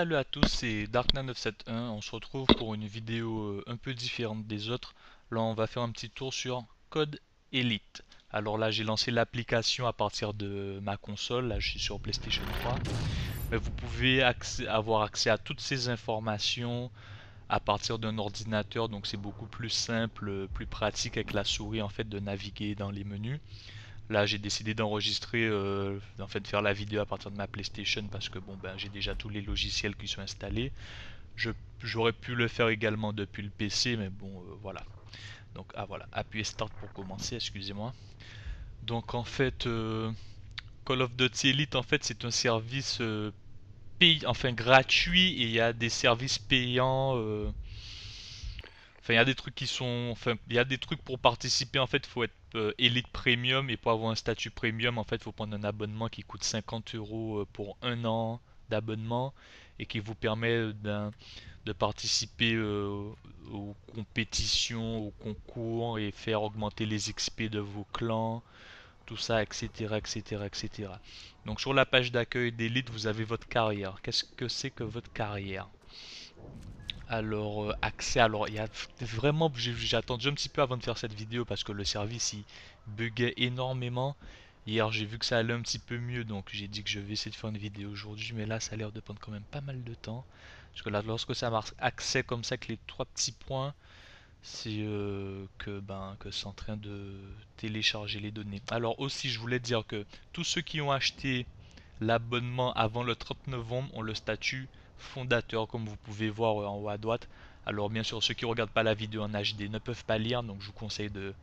Salut à tous, c'est Darkna971. On se retrouve pour une vidéo un peu différente des autres. Là, on va faire un petit tour sur Code Elite. Alors là, j'ai lancé l'application à partir de ma console. Là, je suis sur PlayStation 3. Mais vous pouvez avoir accès à toutes ces informations à partir d'un ordinateur. Donc c'est beaucoup plus simple, plus pratique avec la souris en fait de naviguer dans les menus. Là, j'ai décidé d'enregistrer, en fait, de faire la vidéo à partir de ma PlayStation parce que bon, ben, j'ai déjà tous les logiciels qui sont installés. Je, J'aurais pu le faire également depuis le PC, mais bon, voilà. Donc, ah voilà, appuyez Start pour commencer, excusez-moi. Donc, en fait, Call of Duty Elite, en fait, c'est un service enfin gratuit et il y a des services payants. Enfin, il y a des trucs qui sont. Enfin, il y a des trucs pour participer. En fait, il faut être Elite Premium. Et pour avoir un statut Premium, en fait, il faut prendre un abonnement qui coûte 50 € pour un an d'abonnement. Et qui vous permet de participer aux compétitions, aux concours. Et faire augmenter les XP de vos clans. Tout ça, etc. etc. etc. Donc, sur la page d'accueil d'Elite, vous avez votre carrière. Qu'est-ce que c'est que votre carrière? Alors, accès, alors il y a vraiment, j'ai attendu un petit peu avant de faire cette vidéo parce que le service il buguait énormément. Hier j'ai vu que ça allait un petit peu mieux donc j'ai dit que je vais essayer de faire une vidéo aujourd'hui, mais là ça a l'air de prendre quand même pas mal de temps. Parce que là lorsque ça marque accès comme ça avec les trois petits points, c'est que c'est en train de télécharger les données. Alors aussi je voulais dire que tous ceux qui ont acheté l'abonnement avant le 30 novembre ont le statut fondateur, comme vous pouvez voir en haut à droite. Alors bien sûr, ceux qui ne regardent pas la vidéo en HD ne peuvent pas lire, donc je vous conseille de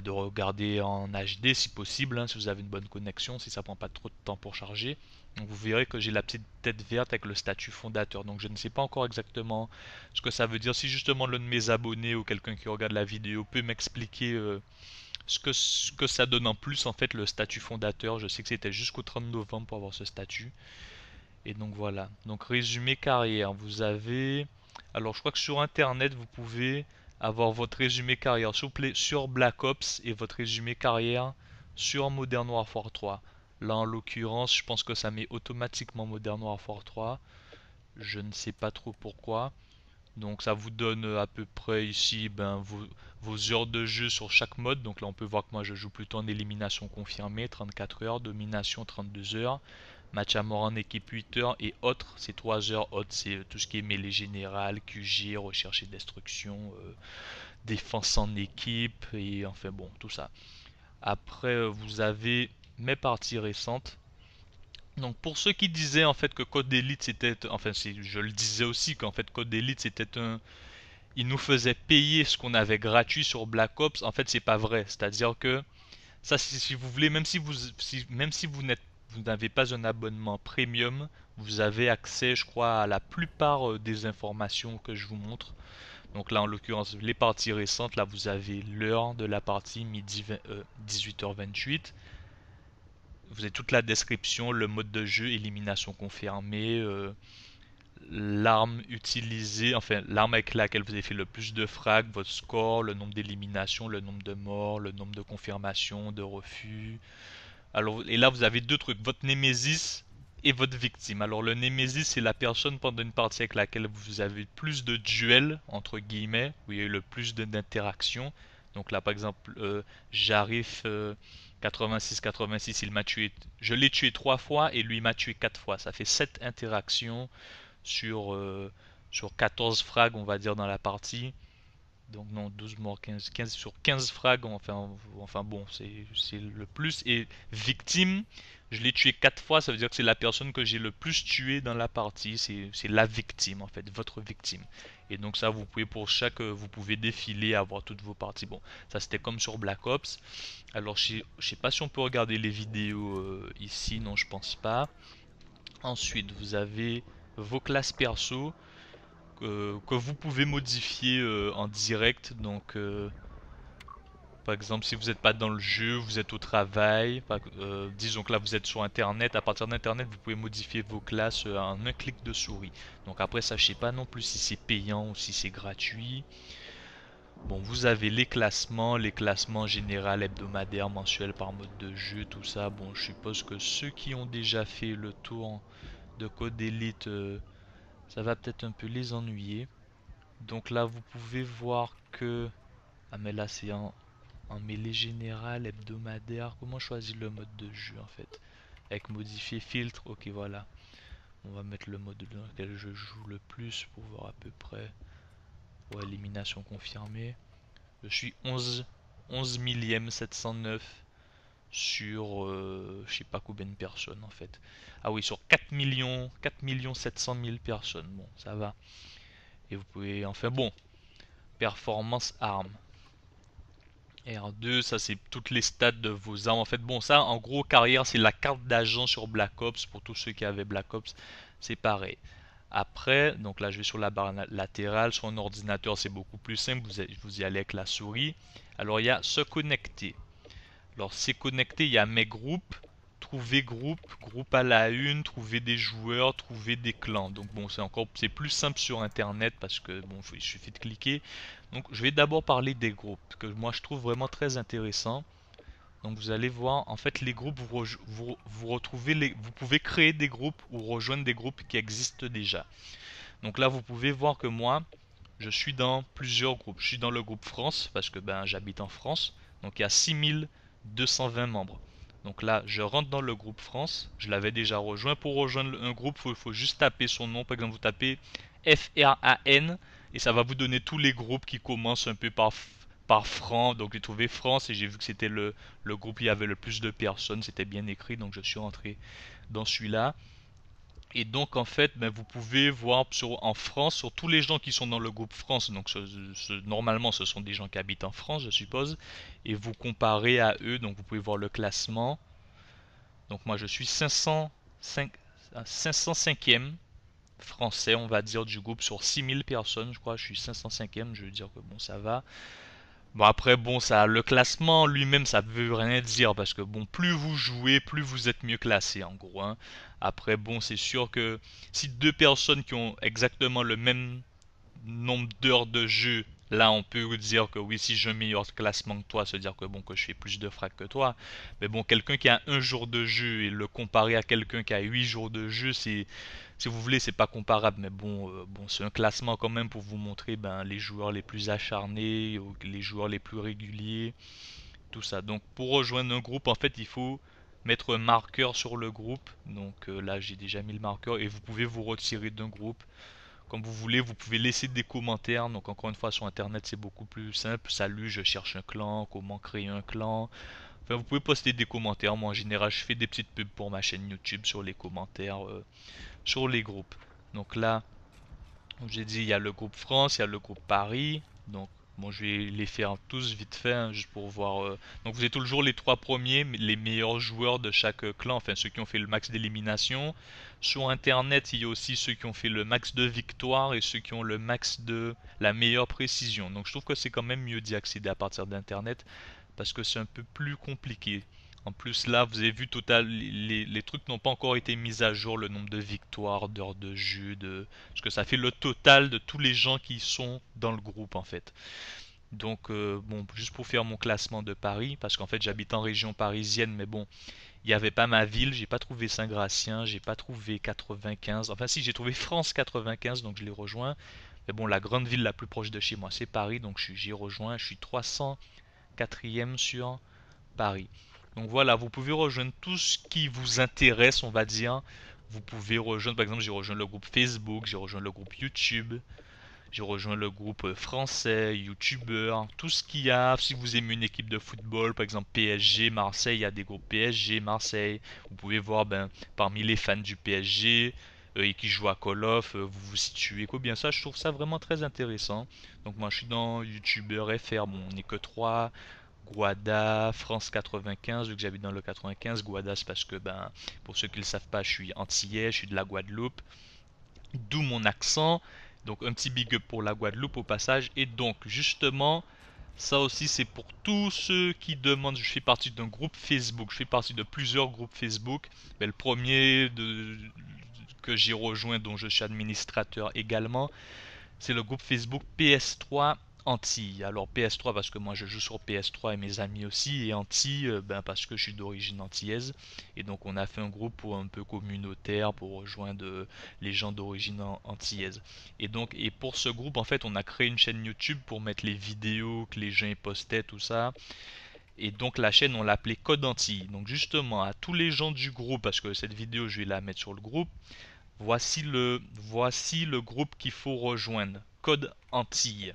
regarder en HD si possible, hein, si vous avez une bonne connexion, si ça prend pas trop de temps pour charger. Donc vous verrez que j'ai la petite tête verte avec le statut fondateur. Donc je ne sais pas encore exactement ce que ça veut dire. Si justement l'un de mes abonnés ou quelqu'un qui regarde la vidéo peut m'expliquer ce que ça donne en plus, en fait, le statut fondateur. Je sais que c'était jusqu'au 30 novembre pour avoir ce statut. Et donc voilà. Donc résumé carrière. Vous avez... Alors je crois que sur internet, vous pouvez avoir votre résumé carrière sur Black Ops et votre résumé carrière sur Modern Warfare 3. Là en l'occurrence, je pense que ça met automatiquement Modern Warfare 3. Je ne sais pas trop pourquoi. Donc ça vous donne à peu près ici vos heures de jeu sur chaque mode. Donc là on peut voir que moi je joue plutôt en élimination confirmée, 34 heures, domination 32 heures, match à mort en équipe 8 heures et autres c'est 3 heures. Autres c'est tout ce qui est mêlée générale, QG, recherche et destruction, défense en équipe et enfin bon tout ça. Après vous avez mes parties récentes. Donc pour ceux qui disaient en fait que Code Elite c'était, enfin je le disais aussi qu'en fait Code Elite c'était il nous faisait payer ce qu'on avait gratuit sur Black Ops. En fait c'est pas vrai, c'est-à-dire que ça si vous voulez, même si vous n'avez pas un abonnement premium, vous avez accès je crois à la plupart des informations que je vous montre. Donc là en l'occurrence les parties récentes, là vous avez l'heure de la partie midi 18h28. Vous avez toute la description, le mode de jeu, élimination confirmée, l'arme utilisée, enfin l'arme avec laquelle vous avez fait le plus de frags, votre score, le nombre d'éliminations, le nombre de morts, le nombre de confirmations, de refus. Alors, et là vous avez deux trucs, votre némésis et votre victime. Alors le némésis c'est la personne pendant une partie avec laquelle vous avez plus de duels, entre guillemets, où il y a eu le plus d'interactions. Donc là par exemple, j'arrive 86-86, il m'a tué, je l'ai tué 3 fois et lui m'a tué 4 fois. Ça fait 7 interactions sur, sur 14 frags, on va dire, dans la partie. Donc non, 12 morts, 15 sur 15 frags, enfin bon, c'est le plus. Et victime, je l'ai tué 4 fois, ça veut dire que c'est la personne que j'ai le plus tué dans la partie. C'est la victime, en fait, votre victime. Et donc ça, vous pouvez pour chaque, vous pouvez défiler, avoir toutes vos parties. Bon, ça c'était comme sur Black Ops. Alors je sais pas si on peut regarder les vidéos ici, non je pense pas. Ensuite, vous avez vos classes perso que vous pouvez modifier en direct. Donc, par exemple, si vous n'êtes pas dans le jeu, vous êtes au travail, disons que là vous êtes sur Internet, à partir d'Internet, vous pouvez modifier vos classes en un clic de souris. Donc après, ça, je sais pas non plus si c'est payant ou si c'est gratuit. Bon, vous avez les classements général, hebdomadaire, mensuel par mode de jeu, tout ça. Bon, je suppose que ceux qui ont déjà fait le tour de Code Elite Ça va peut-être un peu les ennuyer. Donc là, vous pouvez voir que... Ah mais là, c'est en mêlée générale, hebdomadaire. Comment choisir le mode de jeu en fait? Avec modifier filtre, ok voilà. On va mettre le mode dans lequel je joue le plus pour voir à peu près. Pour élimination confirmée. Je suis 11 millième 709 sur je sais pas combien de personnes en fait. Ah oui, sur 4 millions 700 000 personnes. Bon, ça va. Et vous pouvez, enfin bon, performance arme. R2, ça c'est toutes les stats de vos armes. En fait, bon, ça en gros, carrière, c'est la carte d'agent sur Black Ops. Pour tous ceux qui avaient Black Ops, c'est pareil. Après, donc là je vais sur la barre latérale. Sur un ordinateur, c'est beaucoup plus simple. Vous y allez avec la souris. Alors il y a se connecter. Alors c'est connecté, il y a mes groupes, trouver groupe, groupe à la une, trouver des joueurs, trouver des clans. Donc bon, c'est plus simple sur internet parce que bon, il suffit de cliquer. Donc je vais d'abord parler des groupes que moi je trouve vraiment très intéressant. Donc vous allez voir, en fait les groupes, vous retrouvez vous pouvez créer des groupes ou rejoindre des groupes qui existent déjà. Donc là vous pouvez voir que moi, je suis dans plusieurs groupes. Je suis dans le groupe France parce que ben j'habite en France. Donc il y a 6220 membres. Donc là, je rentre dans le groupe France. Je l'avais déjà rejoint. Pour rejoindre un groupe, il faut juste taper son nom. Par exemple, vous tapez FRAN et ça va vous donner tous les groupes qui commencent un peu par franc. Donc j'ai trouvé France et j'ai vu que c'était le groupe où il y avait le plus de personnes. C'était bien écrit. Donc je suis rentré dans celui-là. Et donc en fait, ben, vous pouvez voir en France, sur tous les gens qui sont dans le groupe France, donc normalement ce sont des gens qui habitent en France, je suppose, et vous comparez à eux, donc vous pouvez voir le classement. Donc moi je suis 505e français, on va dire, du groupe sur 6000 personnes, je crois, je suis 505e, je veux dire que bon ça va. Bon après bon ça le classement lui-même ça veut rien dire parce que bon plus vous jouez plus vous êtes mieux classé en gros hein. Après bon c'est sûr que si deux personnes qui ont exactement le même nombre d'heures de jeu, là on peut vous dire que oui si j'ai un meilleur classement que toi, se dire que bon que je fais plus de frags que toi. Mais bon quelqu'un qui a un jour de jeu et le comparer à quelqu'un qui a 8 jours de jeu, c'est si vous voulez c'est pas comparable. Mais bon bon c'est un classement quand même pour vous montrer ben, les joueurs les plus acharnés, les joueurs les plus réguliers, tout ça. Donc pour rejoindre un groupe en fait il faut mettre un marqueur sur le groupe. Donc là j'ai déjà mis le marqueur et vous pouvez vous retirer d'un groupe comme vous voulez. Vous pouvez laisser des commentaires. Donc encore une fois sur internet c'est beaucoup plus simple. Salut, je cherche un clan, comment créer un clan. Enfin vous pouvez poster des commentaires. Moi en général je fais des petites pubs pour ma chaîne YouTube sur les commentaires, sur les groupes. Donc là, comme j'ai dit, il y a le groupe France, il y a le groupe Paris. Donc bon je vais les faire tous vite fait hein, juste pour voir. Donc vous êtes toujours les trois premiers, les meilleurs joueurs de chaque clan, enfin ceux qui ont fait le max d'élimination. Sur internet, il y a aussi ceux qui ont fait le max de victoire et ceux qui ont le max de la meilleure précision. Donc je trouve que c'est quand même mieux d'y accéder à partir d'internet parce que c'est un peu plus compliqué. En plus là, vous avez vu total, les trucs n'ont pas encore été mis à jour, le nombre de victoires, d'heures de jeu, parce que ça fait le total de tous les gens qui sont dans le groupe en fait. Donc bon, juste pour faire mon classement de Paris, parce qu'en fait j'habite en région parisienne, mais bon, il n'y avait pas ma ville, j'ai pas trouvé Saint-Gratien, j'ai pas trouvé 95. Enfin si, j'ai trouvé France 95, donc je l'ai rejoint. Mais bon, la grande ville la plus proche de chez moi, c'est Paris, donc j'y rejoins. Je suis 304e sur Paris. Donc voilà, vous pouvez rejoindre tout ce qui vous intéresse, on va dire. Vous pouvez rejoindre, par exemple, j'ai rejoint le groupe Facebook, j'ai rejoint le groupe YouTube, j'ai rejoint le groupe français, YouTubeur, tout ce qu'il y a. Si vous aimez une équipe de football, par exemple PSG, Marseille, il y a des groupes PSG, Marseille. Vous pouvez voir ben, parmi les fans du PSG et qui jouent à Call of, vous vous situez quoi. Bien ça, je trouve ça vraiment très intéressant. Donc moi je suis dans YouTubeur FR, bon on n'est que 3. Guada, France 95, vu que j'habite dans le 95. Guada c'est parce que ben pour ceux qui ne le savent pas, je suis antillais, je suis de la Guadeloupe. D'où mon accent. Donc un petit big up pour la Guadeloupe au passage. Et donc justement, ça aussi c'est pour tous ceux qui demandent. Je fais partie d'un groupe Facebook. Je fais partie de plusieurs groupes Facebook. Mais le premier que j'ai rejoint, dont je suis administrateur également, c'est le groupe Facebook PS3 Antilles. Alors PS3 parce que moi je joue sur PS3 et mes amis aussi, et Antilles ben parce que je suis d'origine antillaise. Et donc on a fait un groupe un peu communautaire pour rejoindre les gens d'origine antillaise. Et donc et pour ce groupe en fait on a créé une chaîne YouTube pour mettre les vidéos que les gens y postaient, tout ça. Et donc la chaîne on l'appelait Code Antilles. Donc justement à tous les gens du groupe, parce que cette vidéo je vais la mettre sur le groupe, voici le groupe qu'il faut rejoindre. Code Antilles.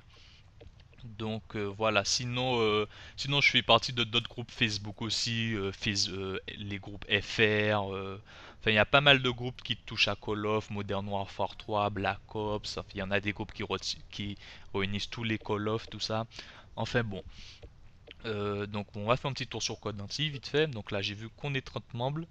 Donc voilà, sinon je fais partie de d'autres groupes Facebook aussi, les groupes FR, enfin il y a pas mal de groupes qui touchent à Call of, Modern Warfare 3, Black Ops, enfin, il y en a des groupes qui réunissent tous les Call of, tout ça. Enfin bon, donc on va faire un petit tour sur Code Anti vite fait. Donc là j'ai vu qu'on est 30 membres.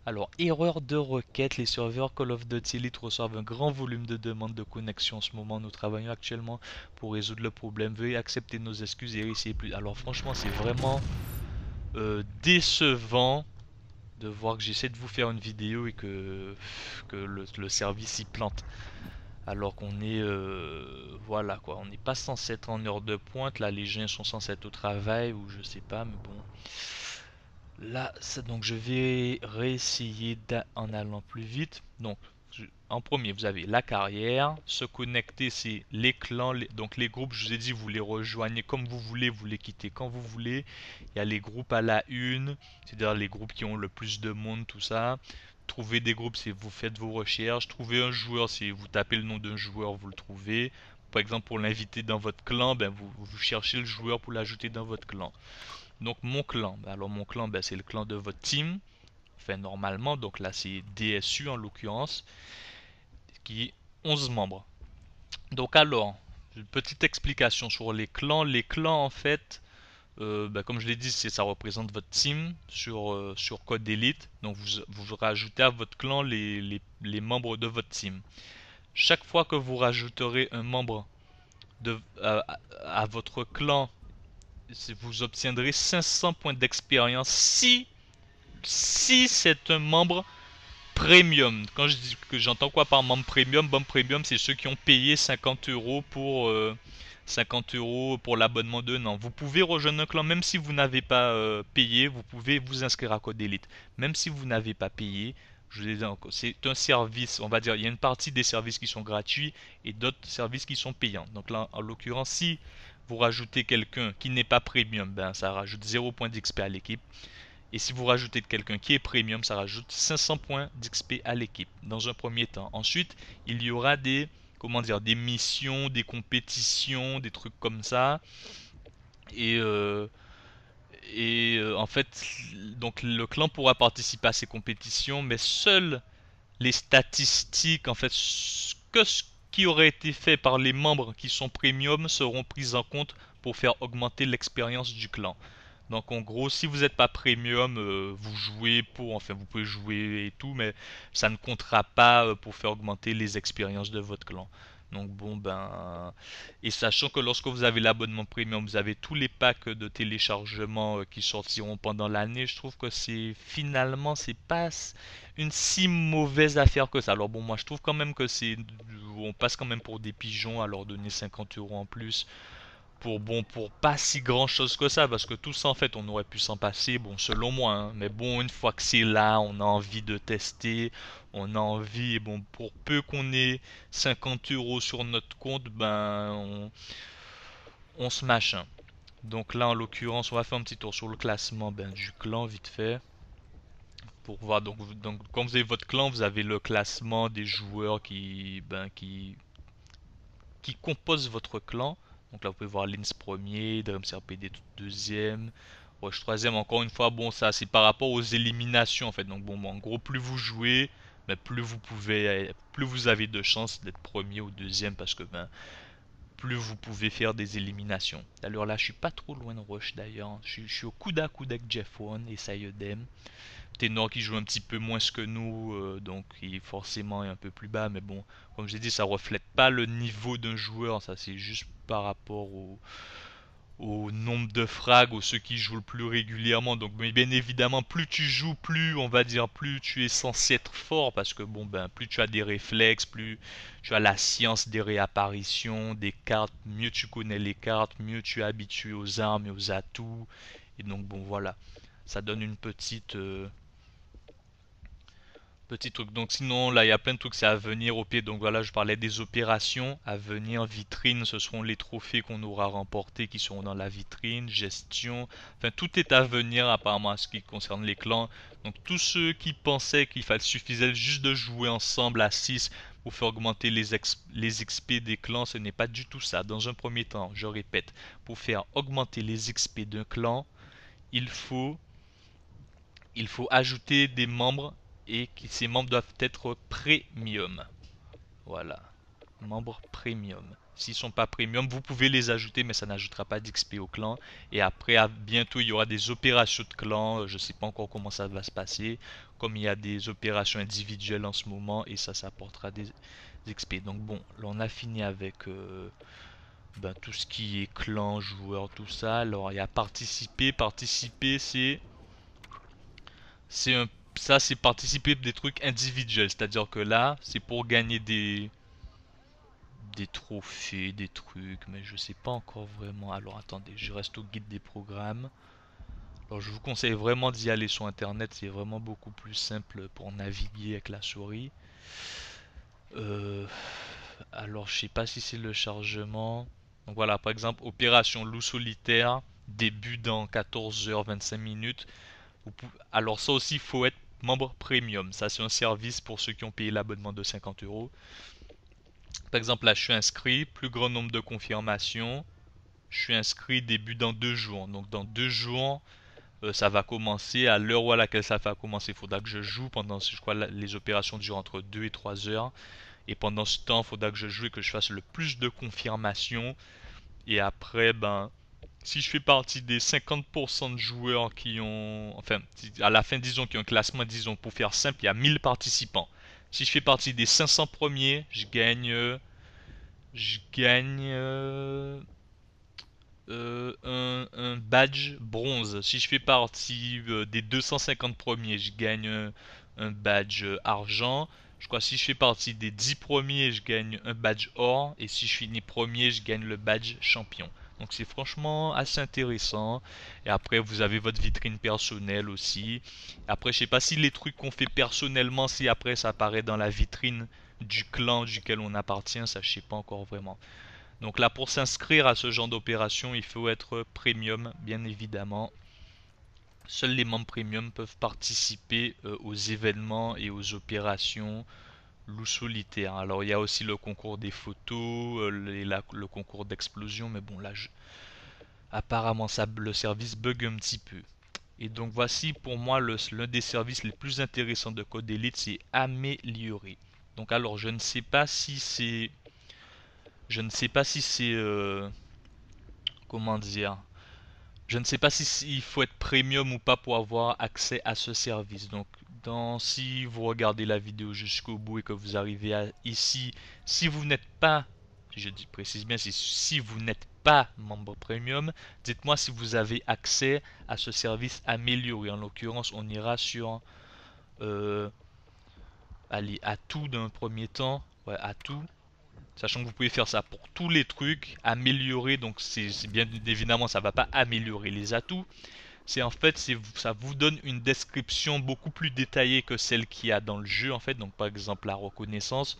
Alors erreur de requête, les serveurs Call of Duty Elite reçoivent un grand volume de demandes de connexion en ce moment. Nous travaillons actuellement pour résoudre le problème. Veuillez accepter nos excuses et réessayer plus. Alors franchement c'est vraiment décevant de voir que j'essaie de vous faire une vidéo et que le service y plante. Alors qu'on est, voilà quoi, on n'est pas censé être en heure de pointe, là les gens sont censés être au travail ou je sais pas, mais bon. Là, donc je vais réessayer en allant plus vite. Donc, en premier, vous avez la carrière. Se connecter, c'est les clans, donc les groupes, je vous ai dit, vous les rejoignez comme vous les quittez quand vous voulez. Il y a les groupes à la une, c'est-à-dire les groupes qui ont le plus de monde, tout ça. Trouver des groupes, c'est vous faites vos recherches. Trouver un joueur, c'est vous tapez le nom d'un joueur, vous le trouvez. Par exemple, pour l'inviter dans votre clan, ben vous cherchez le joueur pour l'ajouter dans votre clan. Donc mon clan, alors mon clan c'est le clan de votre team, enfin normalement, donc là c'est DSU en l'occurrence, qui est 11 membres. Donc alors, une petite explication sur les clans. Les clans en fait, comme je l'ai dit, ça représente votre team sur Code Elite. Donc vous rajoutez à votre clan les membres de votre team. Chaque fois que vous rajouterez un membre à votre clan, vous obtiendrez 500 points d'expérience si c'est un membre premium. Quand je dis que j'entends quoi par membre premium, c'est ceux qui ont payé 50 euros pour 50 euros pour l'abonnement de an. Vous pouvez rejoindre un clan même si vous n'avez pas payé, vous pouvez vous inscrire à Code Elite. Même si vous n'avez pas payé, je vous dis encore, c'est un service, on va dire, il y a une partie des services qui sont gratuits et d'autres services qui sont payants. Donc là, en l'occurrence, si vous rajoutez quelqu'un qui n'est pas premium, ben ça rajoute 0 points d'XP à l'équipe. Et si vous rajoutez quelqu'un qui est premium, ça rajoute 500 points d'XP à l'équipe dans un premier temps. Ensuite, il y aura comment dire, des missions, des compétitions, des trucs comme ça. Et, euh, en fait, donc le clan pourra participer à ces compétitions, mais seules les statistiques, en fait, que ce qui aurait été fait par les membres qui sont premium seront prises en compte pour faire augmenter l'expérience du clan. Donc en gros, si vous n'êtes pas premium, vous jouez enfin vous pouvez jouer et tout, mais ça ne comptera pas pour faire augmenter les expériences de votre clan. Donc bon ben, et sachant que lorsque vous avez l'abonnement premium, vous avez tous les packs de téléchargement qui sortiront pendant l'année. Je trouve que c'est pas une si mauvaise affaire que ça. Alors bon, moi je trouve quand même que on passe quand même pour des pigeons à leur donner 50 euros en plus pour pas si grand chose que ça, parce que tout ça en fait on aurait pu s'en passer, bon selon moi, hein. Mais bon une fois que c'est là, on a envie de tester, on a envie, et bon pour peu qu'on ait 50 euros sur notre compte, ben on se machin. Donc là en l'occurrence on va faire un petit tour sur le classement du clan vite fait. Pour voir, donc quand vous avez votre clan, vous avez le classement des joueurs qui composent votre clan. Donc là, vous pouvez voir Lins premier, DreamsRPD deuxième, Rush troisième. Encore une fois, bon, ça c'est par rapport aux éliminations en fait. Donc bon, en gros, plus vous jouez, mais plus vous avez de chances d'être premier ou deuxième parce que plus vous pouvez faire des éliminations. Alors là, je suis pas trop loin de Rush d'ailleurs. Je suis au coude à coude avec Jeff One et Sayedem. Ténor qui joue un petit peu moins que nous, donc il est forcément un peu plus bas, mais bon, comme j'ai dit, ça reflète pas le niveau d'un joueur, ça c'est juste par rapport au nombre de frags, aux ceux qui jouent le plus régulièrement. Donc mais bien évidemment, plus tu joues, plus on va dire, plus tu es censé être fort, parce que bon ben plus tu as des réflexes, plus tu as la science des réapparitions, des cartes, mieux tu connais les cartes, mieux tu es habitué aux armes et aux atouts. Et donc bon voilà, ça donne une petit truc. Donc sinon, là, il y a plein de trucs, c'est à venir au pied. Donc voilà, je parlais des opérations à venir. Vitrine, ce seront les trophées qu'on aura remportés qui seront dans la vitrine. Gestion, enfin tout est à venir apparemment à ce qui concerne les clans. Donc tous ceux qui pensaient qu'il suffisait juste de jouer ensemble à 6 pour faire augmenter les XP des clans, ce n'est pas du tout ça. Dans un premier temps, je répète, pour faire augmenter les XP d'un clan, il faut il faut ajouter des membres et ces membres doivent être premium. Voilà, membres premium. S'ils sont pas premium, vous pouvez les ajouter, mais ça n'ajoutera pas d'XP au clan. Et après, bientôt, il y aura des opérations de clan. Je sais pas encore comment ça va se passer. Comme il y a des opérations individuelles en ce moment, et ça apportera des XP. Donc bon, là on a fini avec ben, tout ce qui est clan, joueur, tout ça. Alors il y a participer. Participer, c'est un, ça c'est participer des trucs individuels, c'est-à-dire que là, c'est pour gagner des trophées, des trucs, mais je sais pas encore vraiment. Alors attendez, je reste au guide des programmes. Alors je vous conseille vraiment d'y aller sur internet, c'est vraiment beaucoup plus simple pour naviguer avec la souris. Euh, alors je sais pas si c'est le chargement. Donc voilà, par exemple, opération loup solitaire, début dans 14h25 minutes. Alors ça aussi, il faut être membre premium. Ça, c'est un service pour ceux qui ont payé l'abonnement de 50 euros. Par exemple, là, je suis inscrit, plus grand nombre de confirmations. Je suis inscrit début dans 2 jours. Donc dans 2 jours, ça va commencer à l'heure à laquelle ça va commencer. Il faudra que je joue pendant, je crois, les opérations durent entre 2 et 3 heures. Et pendant ce temps, il faudra que je joue et que je fasse le plus de confirmations. Et après, ben, si je fais partie des 50% de joueurs qui ont, enfin, à la fin, disons, qui ont un classement, disons, pour faire simple, il y a 1000 participants. Si je fais partie des 500 premiers, je gagne un badge bronze. Si je fais partie des 250 premiers, je gagne un badge argent. Je crois que si je fais partie des 10 premiers, je gagne un badge or. Et si je finis premier, je gagne le badge champion. Donc c'est franchement assez intéressant. Et après, vous avez votre vitrine personnelle aussi. Après, je sais pas si les trucs qu'on fait personnellement, si après ça apparaît dans la vitrine du clan duquel on appartient, ça je sais pas encore vraiment. Donc là, pour s'inscrire à ce genre d'opération, il faut être premium, bien évidemment. Seuls les membres premium peuvent participer aux événements et aux opérations loup solitaire. Alors il y a aussi le concours des photos, le concours d'explosion, mais bon là, apparemment le service bug un petit peu. Et donc voici pour moi l'un des services les plus intéressants de Code Elite, c'est améliorer. Donc alors je ne sais pas si c'est comment dire, je ne sais pas si il faut être premium ou pas pour avoir accès à ce service. Donc, si vous regardez la vidéo jusqu'au bout et que vous arrivez ici, si vous n'êtes pas, je dis précise bien, si vous n'êtes pas membre premium, dites-moi si vous avez accès à ce service amélioré. En l'occurrence, on ira sur, euh, allez, à tout d'un premier temps, ouais, à tout. Sachant que vous pouvez faire ça pour tous les trucs, améliorer, donc c'est bien évidemment ça va pas améliorer les atouts, c'est en fait ça vous donne une description beaucoup plus détaillée que celle qu'il y a dans le jeu en fait, donc par exemple la reconnaissance.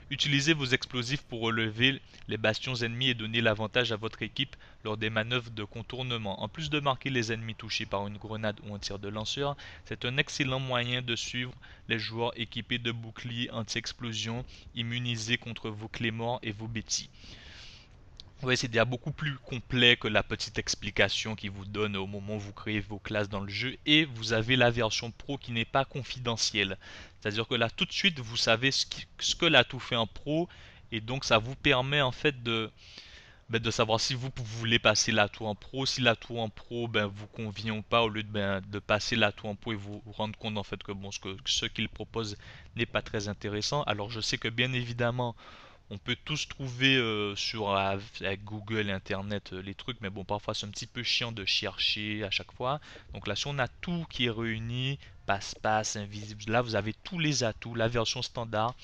Utilisez vos explosifs pour relever les bastions ennemis et donner l'avantage à votre équipe lors des manœuvres de contournement. En plus de marquer les ennemis touchés par une grenade ou un tir de lanceur, c'est un excellent moyen de suivre les joueurs équipés de boucliers anti-explosion, immunisés contre vos clés morts et vos bêtis. Oui, c'est déjà beaucoup plus complet que la petite explication qui vous donne au moment où vous créez vos classes dans le jeu. Et vous avez la version pro qui n'est pas confidentielle. C'est-à-dire que là, tout de suite, vous savez ce que l'atout fait en pro. Et donc, ça vous permet en fait de savoir si vous voulez passer l'atout en pro. Si l'atout en pro vous convient ou pas, au lieu de passer l'atout en pro et vous rendre compte en fait que bon, ce qu'il propose n'est pas très intéressant. Alors, je sais que bien évidemment, On peut tous trouver avec Google et Internet les trucs, mais bon, parfois c'est un petit peu chiant de chercher à chaque fois. Donc là, si on a tout qui est réuni, passe-passe, invisible, là vous avez tous les atouts, la version standard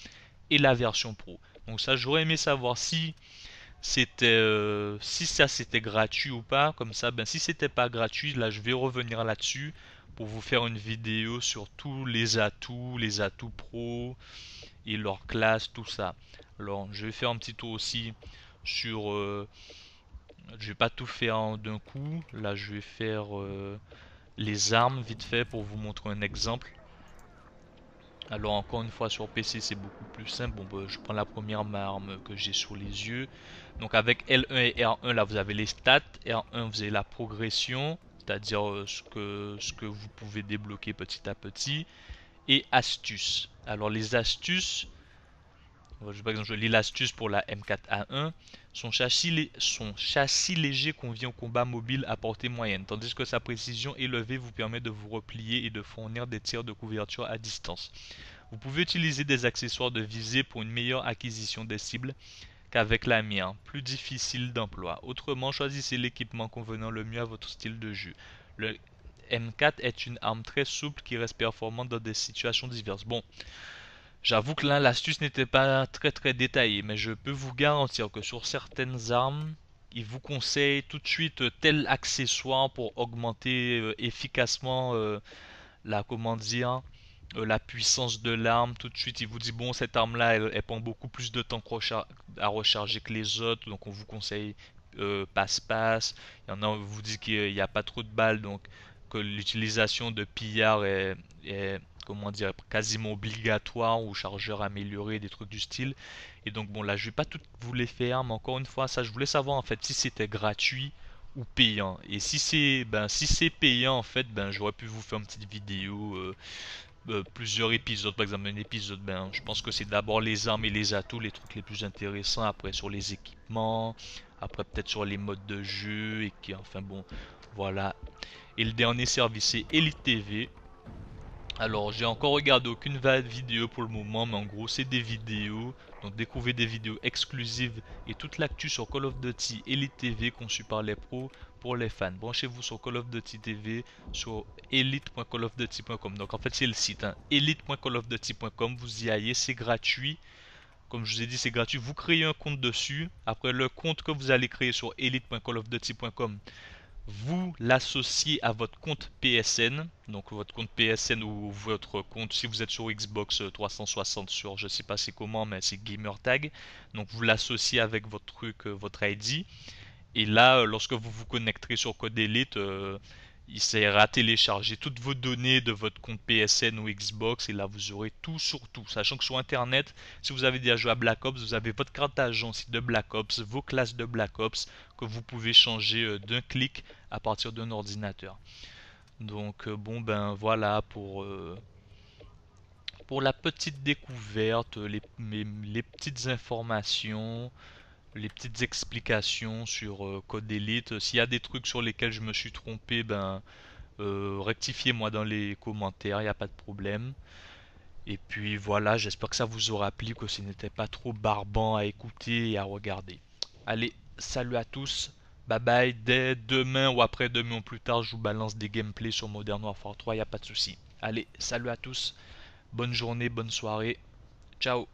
et la version pro. Donc ça, j'aurais aimé savoir si ça c'était gratuit ou pas. Comme ça, ben si c'était pas gratuit, là je vais revenir là-dessus pour vous faire une vidéo sur tous les atouts pro et leurs classes, tout ça. Alors, je vais faire un petit tour aussi sur. Je vais pas tout faire d'un coup. Là, je vais faire les armes vite fait pour vous montrer un exemple. Alors, encore une fois, sur PC, c'est beaucoup plus simple. Bon, bah, je prends la première arme que j'ai sous les yeux. Donc, avec L1 et R1, là, vous avez les stats. R1, vous avez la progression, c'est-à-dire ce que vous pouvez débloquer petit à petit. Et astuces. Alors, les astuces. Par exemple, je lis l'astuce pour la M4A1. Son châssis léger convient au combat mobile à portée moyenne, tandis que sa précision élevée vous permet de vous replier et de fournir des tirs de couverture à distance. Vous pouvez utiliser des accessoires de visée pour une meilleure acquisition des cibles qu'avec la mire, plus difficile d'emploi. Autrement, choisissez l'équipement convenant le mieux à votre style de jeu. Le M4 est une arme très souple qui reste performante dans des situations diverses. Bon, j'avoue que là, l'astuce n'était pas très détaillée, mais je peux vous garantir que sur certaines armes, il vous conseille tout de suite tel accessoire pour augmenter efficacement comment dire, la puissance de l'arme. Tout de suite, il vous dit bon, cette arme-là, elle prend beaucoup plus de temps à recharger que les autres, donc on vous conseille passe-passe. Il y en a, on vous dit qu'il n'y a pas trop de balles, donc que l'utilisation de pillard est comment dire, quasiment obligatoire ou chargeur amélioré, des trucs du style. Et donc bon, là je vais pas tout vous les faire, mais encore une fois, ça je voulais savoir en fait si c'était gratuit ou payant. Et si c'est payant en fait, ben j'aurais pu vous faire une petite vidéo, plusieurs épisodes. Par exemple, un épisode, ben je pense que c'est d'abord les armes et les atouts, les trucs les plus intéressants. Après sur les équipements, après peut-être sur les modes de jeu et qui, enfin bon, voilà. Et le dernier service c'est Elite TV. Alors, j'ai encore regardé aucune vidéo pour le moment, mais en gros, c'est des vidéos. Donc, découvrez des vidéos exclusives et toute l'actu sur Call of Duty Elite TV conçue par les pros pour les fans. Branchez-vous sur Call of Duty TV sur elite.callofduty.com. Donc, en fait, c'est le site, hein, elite.callofduty.com. Vous y allez, c'est gratuit. Comme je vous ai dit, c'est gratuit. Vous créez un compte dessus. Après, le compte que vous allez créer sur elite.callofduty.com, vous l'associez à votre compte PSN, donc votre compte PSN ou votre compte si vous êtes sur Xbox 360 sur je sais pas c'est comment mais c'est Gamertag, donc vous l'associez avec votre truc, votre ID, et là lorsque vous vous connecterez sur Code Elite, il sera télécharger toutes vos données de votre compte PSN ou Xbox et là vous aurez tout sur tout. Sachant que sur internet, si vous avez déjà joué à Black Ops, vous avez votre carte d'agent de Black Ops, vos classes de Black Ops que vous pouvez changer d'un clic à partir d'un ordinateur. Donc bon ben voilà pour la petite découverte, les petites informations, les petites explications sur Code Elite. S'il y a des trucs sur lesquels je me suis trompé, ben rectifiez-moi dans les commentaires, il n'y a pas de problème. Et puis voilà, j'espère que ça vous aura plu, que ce n'était pas trop barbant à écouter et à regarder. Allez, salut à tous, bye bye, dès demain ou après-demain ou plus tard, je vous balance des gameplays sur Modern Warfare 3, il n'y a pas de souci. Allez, salut à tous, bonne journée, bonne soirée, ciao.